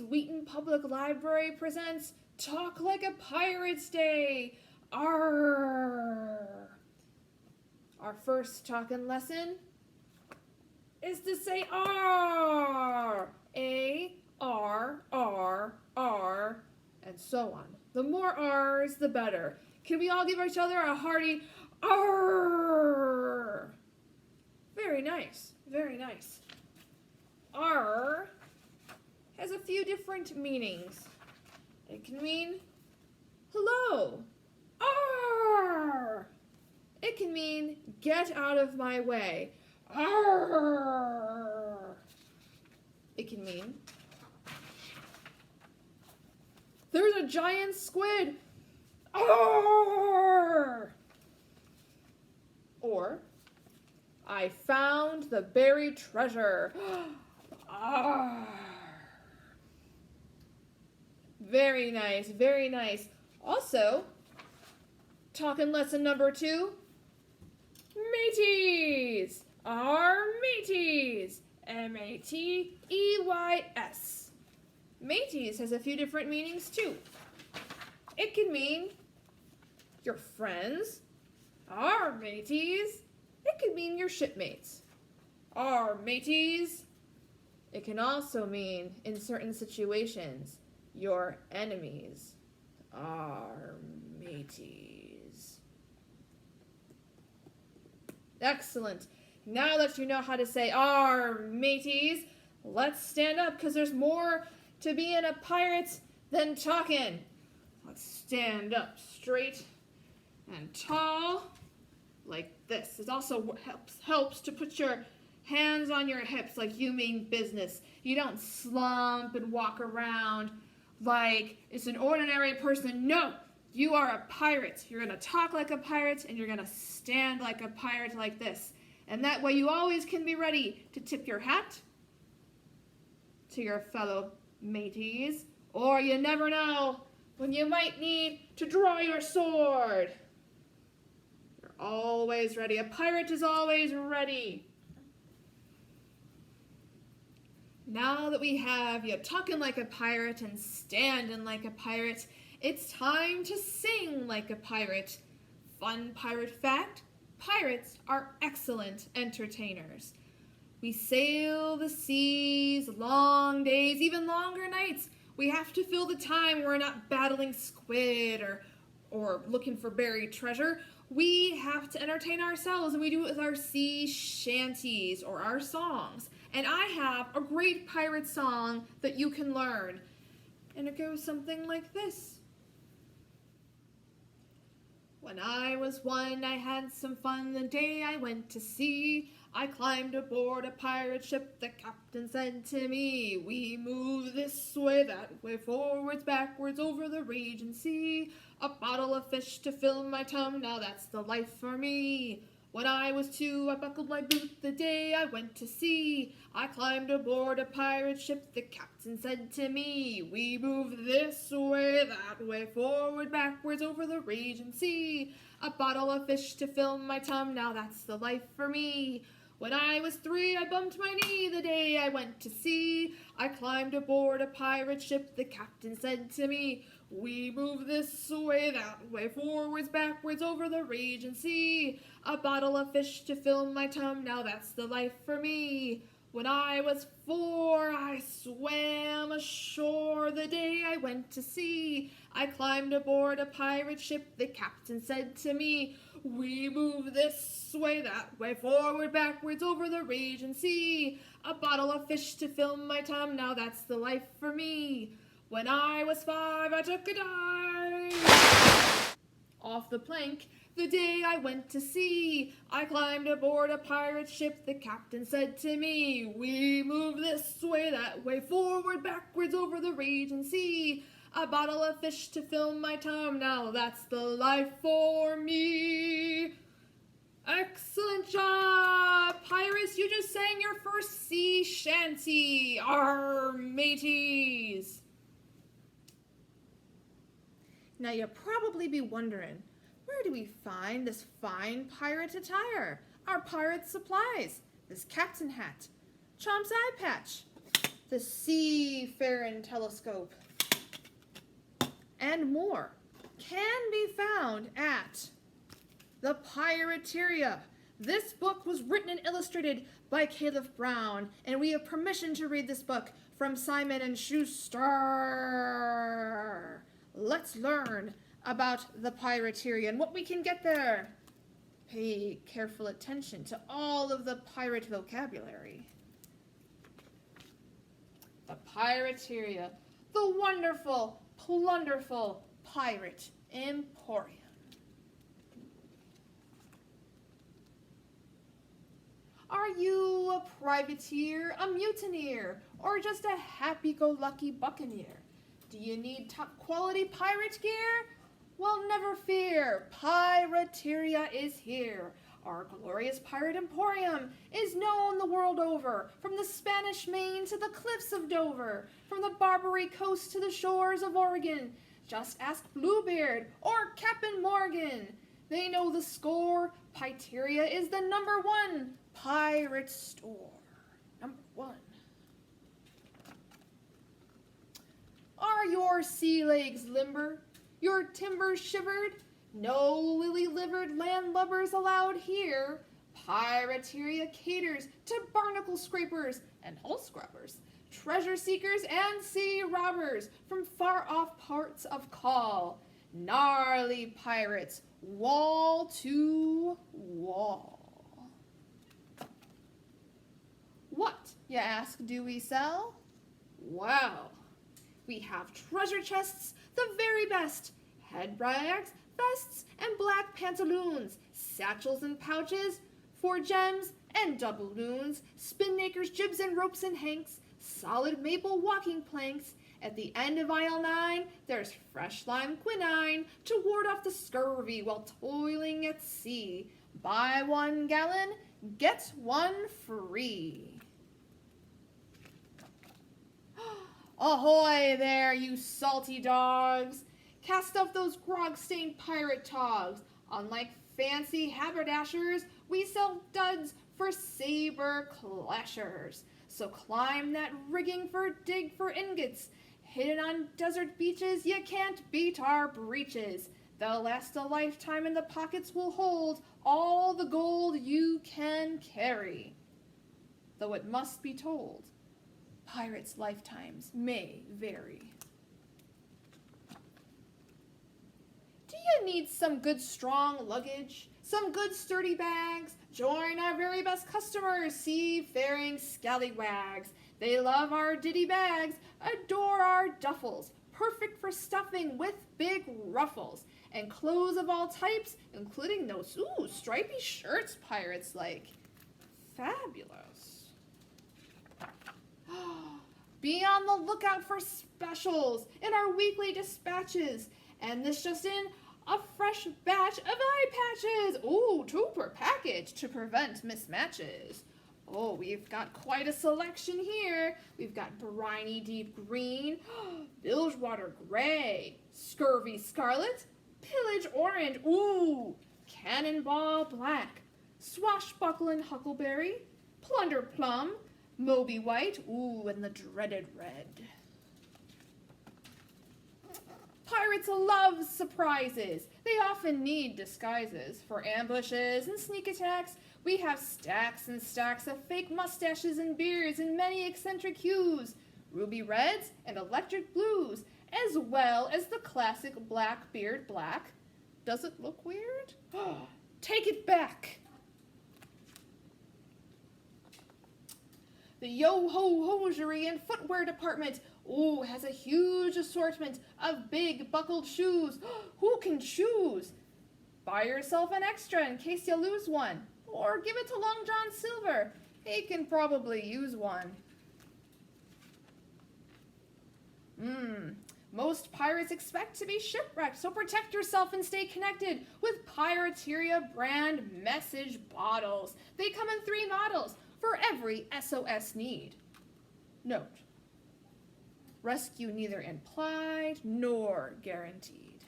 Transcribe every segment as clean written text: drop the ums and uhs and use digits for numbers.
Wheaton Public Library presents Talk Like a Pirate's Day. ARRRR. Our first talking lesson is to say R. A-R-R-R, and so on. The more R's, the better. Can we all give each other a hearty ARRRR? Very nice, very nice. R has a few different meanings. It can mean hello. Arr! It can mean get out of my way. Arr! It can mean there's a giant squid. Arr! Or I found the buried treasure. Arr! Very nice, very nice. Also, talking lesson number 2, mateees. Our mateees. M-A-T-E-E-Y-S. Mateees has a few different meanings too. It can mean your friends. Our mateees. It can mean your shipmates. Our mateees. It can also mean, in certain situations, your enemies. Our mateees. Excellent. Now that you know how to say our mateees, let's stand up because there's more to being a pirate than talking. Let's stand up straight and tall like this. It also helps to put your hands on your hips like you mean business. You don't slump and walk around like it's an ordinary person. No, you are a pirate. You're going to talk like a pirate and you're going to stand like a pirate like this. And that way you always can be ready to tip your hat to your fellow mateees, or you never know when you might need to draw your sword. You're always ready. A pirate is always ready. Now that we have you talking like a pirate and standing like a pirate, it's time to sing like a pirate. Fun pirate fact, pirates are excellent entertainers. We sail the seas, long days, even longer nights. We have to fill the time. We're not battling squid or looking for buried treasure. We have to entertain ourselves, and we do it with our sea shanties or our songs. And I have a great pirate song that you can learn. And it goes something like this. When I was 1, I had some fun the day I went to sea. I climbed aboard a pirate ship, the captain said to me, we move this way, that way, forwards, backwards, over the raging sea. A bottle of fish to fill my tum, now that's the life for me. When I was 2, I buckled my boot the day I went to sea. I climbed aboard a pirate ship, the captain said to me, we move this way, that way, forward, backwards, over the raging sea. A bottle of fish to fill my tum, now that's the life for me. When I was 3, I bumped my knee the day I went to sea. I climbed aboard a pirate ship, the captain said to me, we move this way, that way, forwards, backwards, over the raging sea. A bottle of fish to fill my tum, now that's the life for me. When I was 4, I swam ashore the day I went to sea. I climbed aboard a pirate ship, the captain said to me, we move this way, that way, forward, backwards, over the raging sea. A bottle of fish to fill my tum, now that's the life for me. When I was 5, I took a dive off the plank the day I went to sea. I climbed aboard a pirate ship, the captain said to me, we move this way, that way, forward, backwards, over the raging sea. A bottle of fish to fill my tum, now that's the life for me. Excellent job, pirates, you just sang your first sea shanty. Our mateees. Now you'll probably be wondering, where do we find this fine pirate attire? Our pirate supplies, this captain hat, Chomp's eye patch, the Seafaring Telescope, and more can be found at the Pirateria. This book was written and illustrated by Caleb Brown, and we have permission to read this book from Simon & Schuster. Let's learn about the Pirateria and what we can get there. Pay careful attention to all of the pirate vocabulary. The Pirateria, the wonderful, plunderful pirate emporium. Are you a privateer, a mutineer, or just a happy-go-lucky buccaneer? Do you need top-quality pirate gear? Well, never fear, Pirateria is here. Our glorious pirate emporium is known the world over, from the Spanish Main to the cliffs of Dover, from the Barbary coast to the shores of Oregon. Just ask Bluebeard or Captain Morgan. They know the score. Pirateria is the #1 pirate store. #1. Are your sea legs limber? Your timbers shivered? No lily-livered landlubbers allowed here. Pirateria caters to barnacle scrapers and hull scrubbers, treasure seekers and sea robbers from far-off parts of call. Gnarly pirates, wall to wall. What, you ask, do we sell? Well, we have treasure chests, the very best, head bags, vests, and black pantaloons, satchels and pouches, for gems and doubloons, spinmakers, jibs and ropes and hanks, solid maple walking planks. At the end of aisle 9, there's fresh lime quinine to ward off the scurvy while toiling at sea. Buy 1 gallon, get 1 free. Ahoy there, you salty dogs! Cast off those grog-stained pirate togs. Unlike fancy haberdashers, we sell duds for saber clashers. So climb that rigging dig for ingots. Hidden on desert beaches, you can't beat our breeches. They'll last a lifetime and the pockets will hold all the gold you can carry. Though it must be told, pirates' lifetimes may vary. Do you need some good strong luggage? Some good sturdy bags? Join our very best customers, seafaring scallywags. They love our ditty bags, adore our duffels, perfect for stuffing with big ruffles, and clothes of all types, including those stripy shirts pirates like. Fabulous. Be on the lookout for specials in our weekly dispatches. And this just in, a fresh batch of eye patches. 2 per package to prevent mismatches. We've got quite a selection here. We've got briny deep green, bilgewater gray, scurvy scarlet, pillage orange, cannonball black, swashbuckling huckleberry, plunder plum, Moby white, and the dreaded red. Pirates love surprises. They often need disguises. For ambushes and sneak attacks, we have stacks and stacks of fake mustaches and beards in many eccentric hues, ruby reds and electric blues, as well as the classic Blackbeard black. Does it look weird? Take it back. The yo-ho-hosiery and footwear department, has a huge assortment of big buckled shoes. Who can choose? Buy yourself an extra in case you lose one, or give it to Long John Silver. He can probably use one. Most pirates expect to be shipwrecked, so protect yourself and stay connected with Pirateria brand message bottles. They come in 3 models for every SOS need. Note, rescue neither implied nor guaranteed.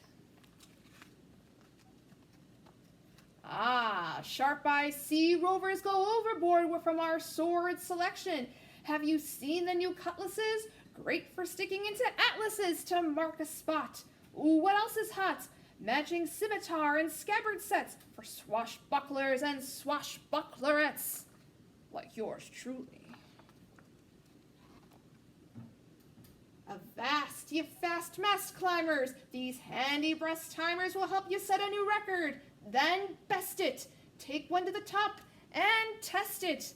Sharp-eyed sea rovers go overboard from our sword selection. Have you seen the new cutlasses? Great for sticking into atlases to mark a spot. Ooh, what else is hot? Matching scimitar and scabbard sets for swashbucklers and swashbucklerettes. Like yours truly. Avast, ye fast mast climbers! These handy breast timers will help you set a new record. Then best it. Take one to the top and test it.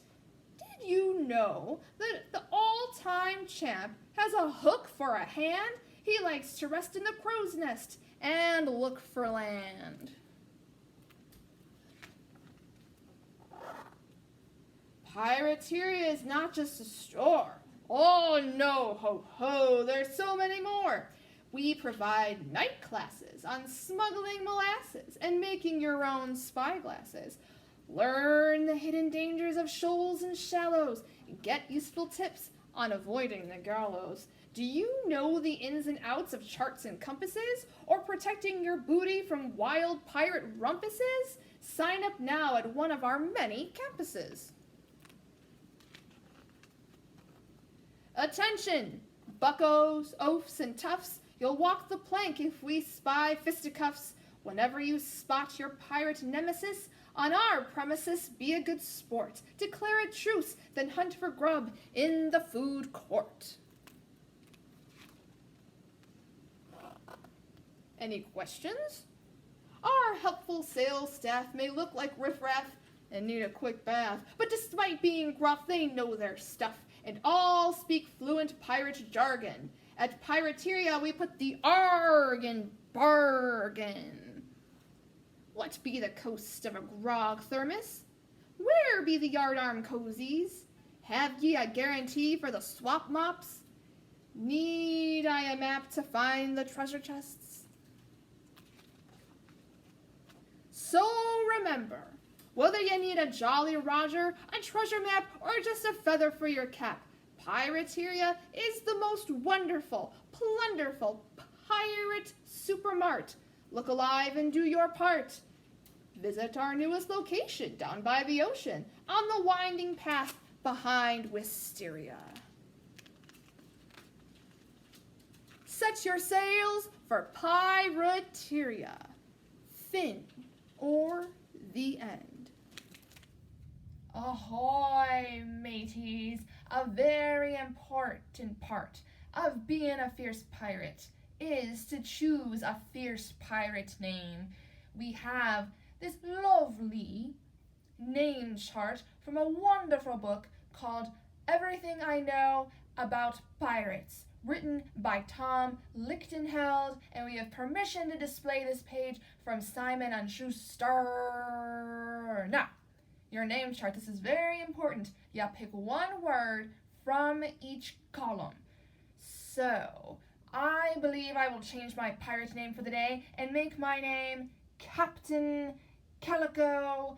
Did you know that the all-time champ has a hook for a hand? He likes to rest in the crow's nest and look for land. Pirateria is not just a store. Oh no, ho ho, there's so many more. We provide night classes on smuggling molasses and making your own spyglasses. Learn the hidden dangers of shoals and shallows. Get useful tips on avoiding the gallows. Do you know the ins and outs of charts and compasses? Or protecting your booty from wild pirate rumpuses? Sign up now at one of our many campuses. Attention! Buckos, oafs, and toughs, you'll walk the plank if we spy fisticuffs. Whenever you spot your pirate nemesis, on our premises be a good sport. Declare a truce, then hunt for grub in the food court. Any questions? Our helpful sales staff may look like riffraff and need a quick bath, but despite being gruff, they know their stuff and all speak fluent pirate jargon. At Pirateria, we put the ARRRR in bargain. What be the coast of a grog thermos? Where be the yardarm cozies? Have ye a guarantee for the swap mops? Need I a map to find the treasure chests? So remember, whether you need a Jolly Roger, a treasure map, or just a feather for your cap, Pirateria is the most wonderful, plunderful pirate supermart. Look alive and do your part. Visit our newest location down by the ocean on the winding path behind Wisteria. Set your sails for Pirateria. Fin or the end. Ahoy, mateys! A very important part of being a fierce pirate is to choose a fierce pirate name. We have this lovely name chart from a wonderful book called Everything I Know About Pirates, written by Tom Lichtenheld, and we have permission to display this page from Simon & Schuster. Now, your name chart, this is very important. You pick one word from each column. So, I believe I will change my pirate name for the day and make my name Captain Calico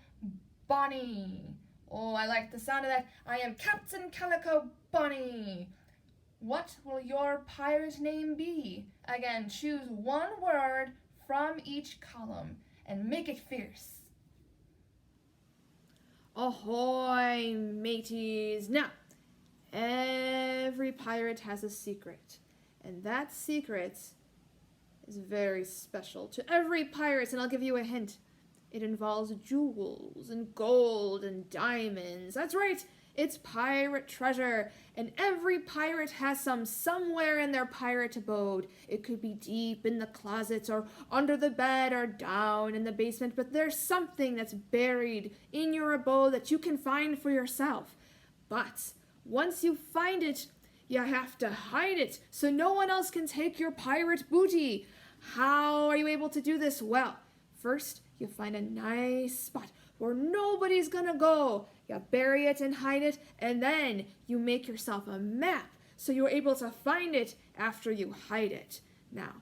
Bunny. Oh, I like the sound of that. I am Captain Calico Bunny. What will your pirate name be? Again, choose one word from each column and make it fierce. Ahoy, mateys! Now, every pirate has a secret, and that secret is very special to every pirate, and I'll give you a hint. It involves jewels and gold and diamonds. That's right, it's pirate treasure, and every pirate has some somewhere in their pirate abode. It could be deep in the closets or under the bed or down in the basement, but there's something that's buried in your abode that you can find for yourself. But once you find it, you have to hide it so no one else can take your pirate booty. How are you able to do this? Well, first you find a nice spot where nobody's gonna go. You bury it and hide it, and then you make yourself a map so you're able to find it after you hide it. Now,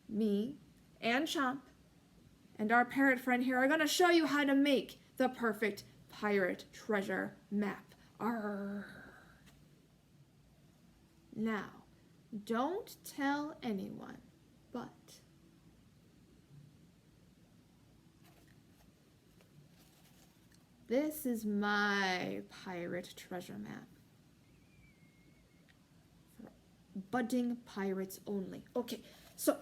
me and Chomp and our parrot friend here are gonna show you how to make the perfect pirate treasure map. Arrrr. Now, don't tell anyone, but this is my pirate treasure map. budding pirates only. Okay, so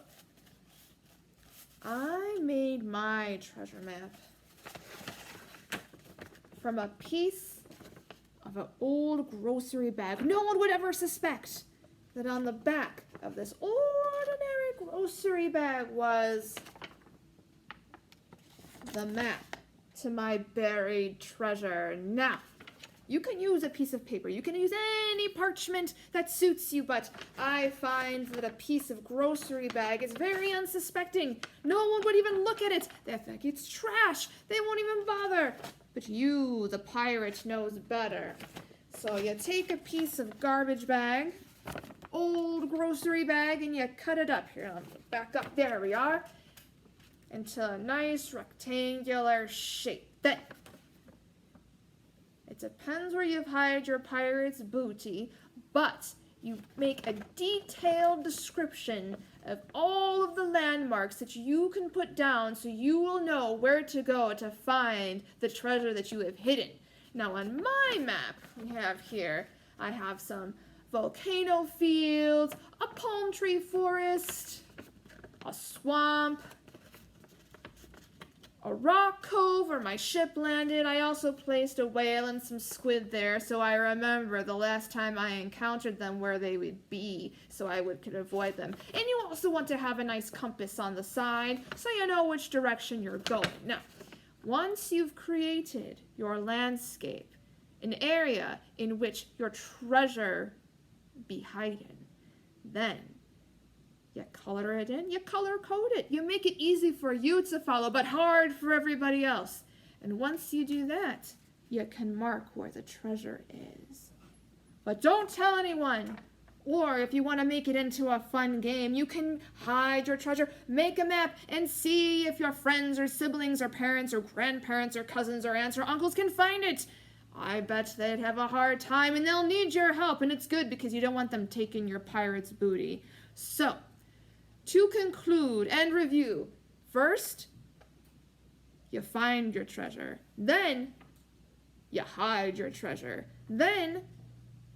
I made my treasure map from a piece of an old grocery bag. No one would ever suspect that on the back of this ordinary grocery bag was the map to my buried treasure. Now, you can use a piece of paper. You can use any parchment that suits you, but I find that a piece of grocery bag is very unsuspecting. No one would even look at it. They think it's trash. They won't even bother. But you, the pirate, knows better. So you take a piece of garbage bag, old grocery bag, and you cut it up. Here, let me back up. There we are. Into a nice rectangular shape. Then, it depends where you've hid your pirate's booty, but you make a detailed description of all of the landmarks that you can put down so you will know where to go to find the treasure that you have hidden. Now on my map we have here, I have some volcano fields, a palm tree forest, a swamp, a rock cove where my ship landed. I also placed a whale and some squid there so I remember the last time I encountered them where they would be so I could avoid them. And you also want to have a nice compass on the side so you know which direction you're going. Now, once you've created your landscape, an area in which your treasure be hidden, then you color it in, you color code it. You make it easy for you to follow, but hard for everybody else. And once you do that, you can mark where the treasure is. But don't tell anyone. Or if you want to make it into a fun game, you can hide your treasure, make a map, and see if your friends or siblings or parents or grandparents or cousins or aunts or uncles can find it. I bet they'd have a hard time and they'll need your help, and it's good because you don't want them taking your pirate's booty. So, to conclude and review, first, you find your treasure. Then, you hide your treasure. Then,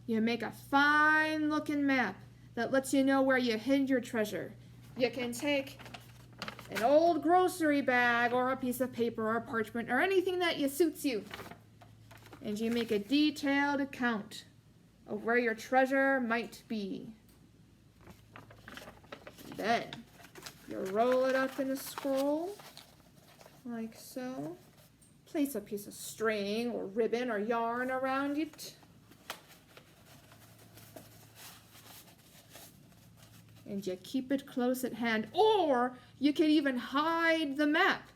you make a fine-looking map that lets you know where you hid your treasure. You can take an old grocery bag or a piece of paper or parchment or anything that suits you, and you make a detailed account of where your treasure might be. Then, you roll it up in a scroll, like so. Place a piece of string or ribbon or yarn around it. And you keep it close at hand. Or you could even hide the map.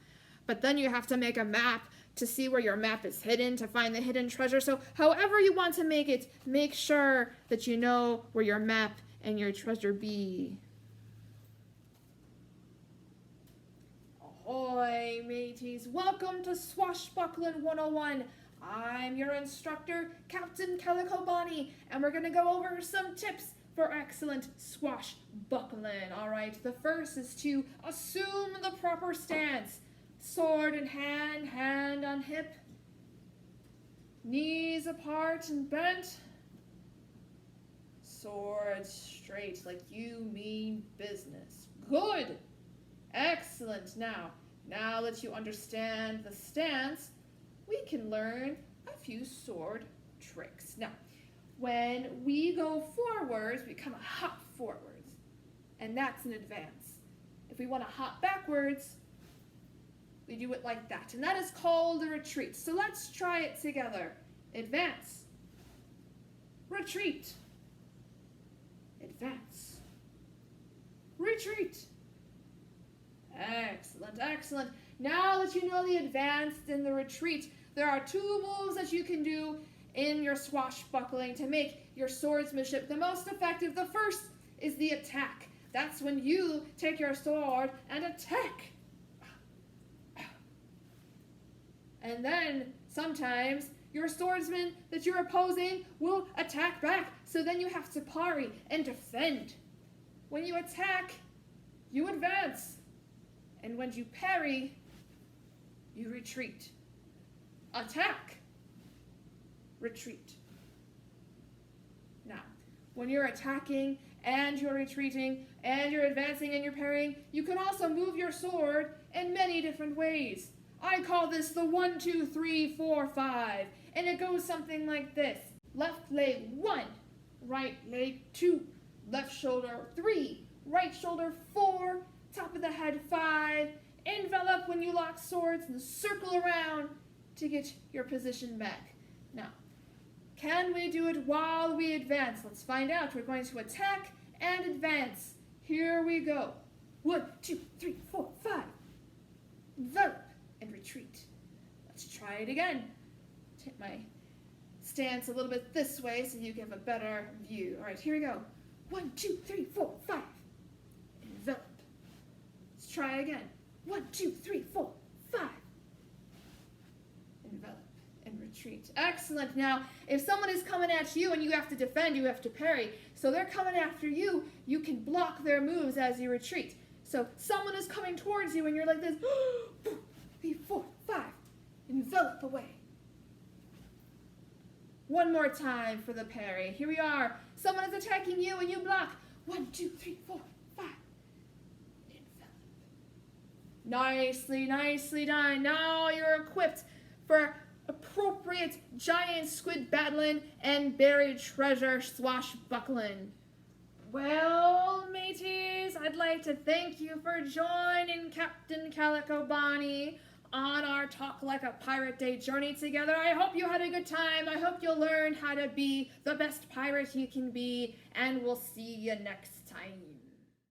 But then you have to make a map to see where your map is hidden, to find the hidden treasure. So however you want to make it, make sure that you know where your map and your treasure be. Ahoy, mateys! Welcome to Swashbuckling 101. I'm your instructor, Captain Calico Bonnie, and we're going to go over some tips for excellent swashbuckling. All right, the first is to assume the proper stance. Sword in hand, hand on hip, knees apart and bent, sword straight like you mean business. Good! Excellent. Now that you understand the stance, we can learn a few sword tricks. Now, when we go forwards, we kind of hop forwards, and that's an advance. If we want to hop backwards, we do it like that, and that is called a retreat. So let's try it together. Advance. Retreat. Advance. Retreat. Excellent, excellent. Now that you know the advance and the retreat, there are two moves that you can do in your swashbuckling to make your swordsmanship the most effective. The first is the attack. That's when you take your sword and attack. And then, sometimes, your swordsman that you're opposing will attack back, so then you have to parry and defend. When you attack, you advance. And when you parry, you retreat. Attack. Retreat. Now, when you're attacking and you're retreating, and you're advancing and you're parrying. You can also move your sword in many different ways. I call this the 1, 2, 3, 4, 5, and it goes something like this. Left leg 1, right leg 2, left shoulder 3, right shoulder 4, top of the head 5, envelop when you lock swords and circle around to get your position back. Now, can we do it while we advance? Let's find out. We're going to attack and advance. Here we go. 1, 2, 3, 4, 5. Envelop and retreat. Let's try it again. Take my stance a little bit this way so you have a better view. All right, here we go. 1, 2, 3, 4, 5. Envelop. Let's try again. 1, 2, 3, 4, 5. Envelop and retreat. Excellent. Now, if someone is coming at you and you have to defend, you have to parry. So they're coming after you, you can block their moves as you retreat. So someone is coming towards you and you're like this. 3, 4, 5. Envelop away. One more time for the parry. Here we are. Someone is attacking you and you block. 1, 2, 3, 4, 5. Envelop. Nicely, nicely done. Now you're equipped for appropriate giant squid battlin and buried treasure swashbuckling. Well, mateys, I'd like to thank you for joining Captain Calico Bonnie on our Talk Like a Pirate Day journey together. I hope you had a good time. I hope you'll learn how to be the best pirate you can be, and we'll see you next time.